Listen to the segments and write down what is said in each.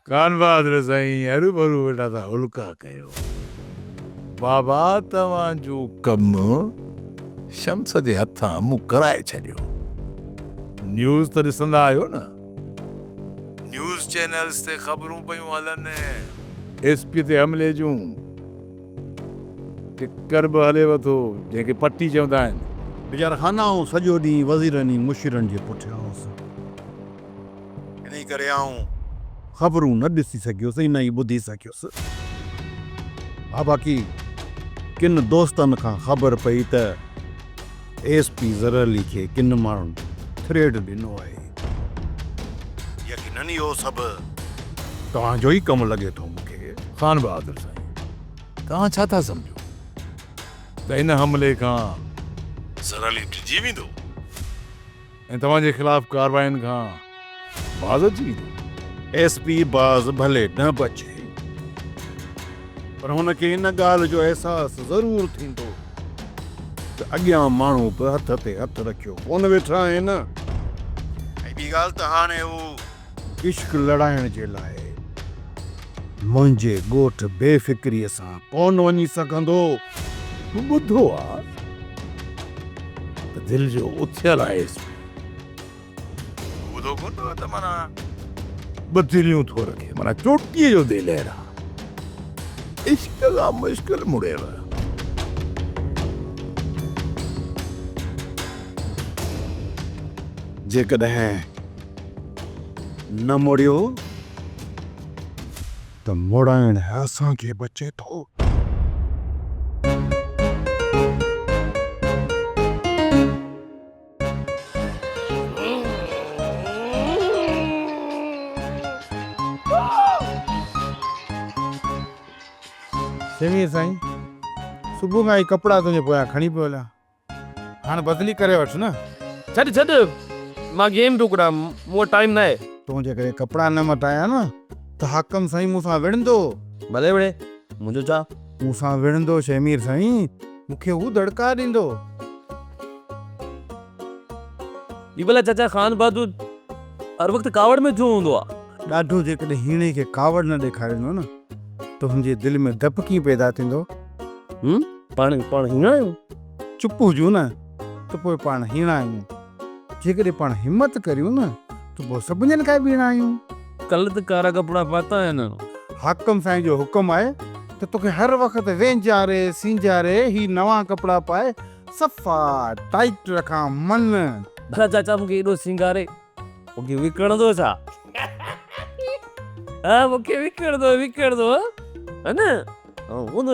कान बहादुर साईं हरू भरू वेठा था हुलका कयो। बाबा तव्हांजो कमु शम्स जे हथां मूं कराए छॾियो। न्यूज़ त ॾिसंदा आहियो न, न्यूज़ चैनल्स ते ख़बरूं पयूं हलनि एसपी ते हमले जूं। टिकर बि हलेव थो जंहिंखे पटी चवंदा आहिनि। वीचारा खाना सॼो ॾींहुं वज़ीरनि मुशीरनि जे पुठियां हुउसि, इन करे आऊं ख़बरूं न ॾिसी सघियुसि, न ई ॿुधी सघियुसि। हा, बाक़ी किन दोस्तनि खां ख़बर पई त एसपी ज़र अली खे किन माण्हुनि थ्रेड ॾिनो आहे। यकीनन इहो सभु तव्हांजो ई कमु लॻे थो मूंखे। खान बहादुर साईं, तव्हां छा था सम्झो त इन हमले खां ज़र अली डिॼी वेंदो ऐं तव्हांजे ख़िलाफ़ कार्रवाइनि खां बाज़ अची वेंदो? एसपी बाज़ भले न बचे, पर हुनखे इन ॻाल्हि जो अहसासु ज़रूरु थींदो त अॻियां माण्हू बि हथ ते हथ रखियो कोन वेठा आहिनि। ऐं ॿी ॻाल्हि त हाणे हू इश्क लड़ाइण जे लाइ मुंहिंजे ॻोठ बेफ़िक्रीअ सां कोन वञी सघंदो। मूं ॿुधो आहे त दिलि जो उथियल आहे एसपी। ॿुधो कोन त माना बदिलियूं थो रखे, माना चोटीअ जो दिलि आहे। इश्क खां मुश्किल मुड़ेव। जेकॾहिं न मुड़ियो त मुड़ाइण असांखे बचे थो। सेवीअ साईं, सुबुह खां ई कपिड़ा तुंहिंजे पोयां खणी पियो हलिया, हाणे बदिली करे वठि न। छॾ मां गेम पियो कुॾां, मूं वटि टाइम न आहे। तुंहिंजे करे कपिड़ा न मटाया न त हाकम साईं मूंसां विढ़ंदो। भले विढ़े, मुंहिंजो छा? मूंसां विढ़ंदो शमीर साईं, मूंखे हू दड़का ॾींदो। ही भला चाचा खान बहादुर हर वक़्तु कावड़ में छो हूंदो आहे? ॾाढो जेकॾहिं हीणे खे कावड़ न ॾेखारींदो न त हुनजे दिलि में डपु कीअं पैदा थींदो? पाण हींगा आहियूं? चुप हुजूं न त पोइ पाण हीणा आहियूं। जेकॾहिं पाण हिम्मत करियूं न त पोइ सभिनी ॼणनि खां ॿीणा आहियूं। कल त कारा कपिड़ा पाता आहिनि। हाकम साईं जो हुकुम आहे त तोखे हर वक़्तु वेंजारे सींजारे ही नवां कपिड़ा पाए सफ़ा टाइट रखां मन। भला चाचा मूंखे एॾो सिंगारे मूंखे विकिणंदो छा? हा, मूंखे विकिणंदो है न? हूंदो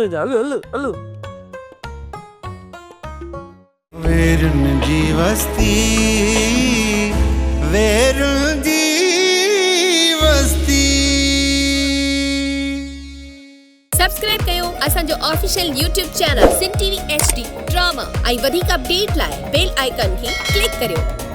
हलो वेरुन जी वस्ती, वेरुन जी वस्ती। सब्सक्राइब कयो असांजो official YouTube channel Singh TV HD drama ऐं वधीक अपडेट लाइ बेल आइकन खे क्लिक करियो।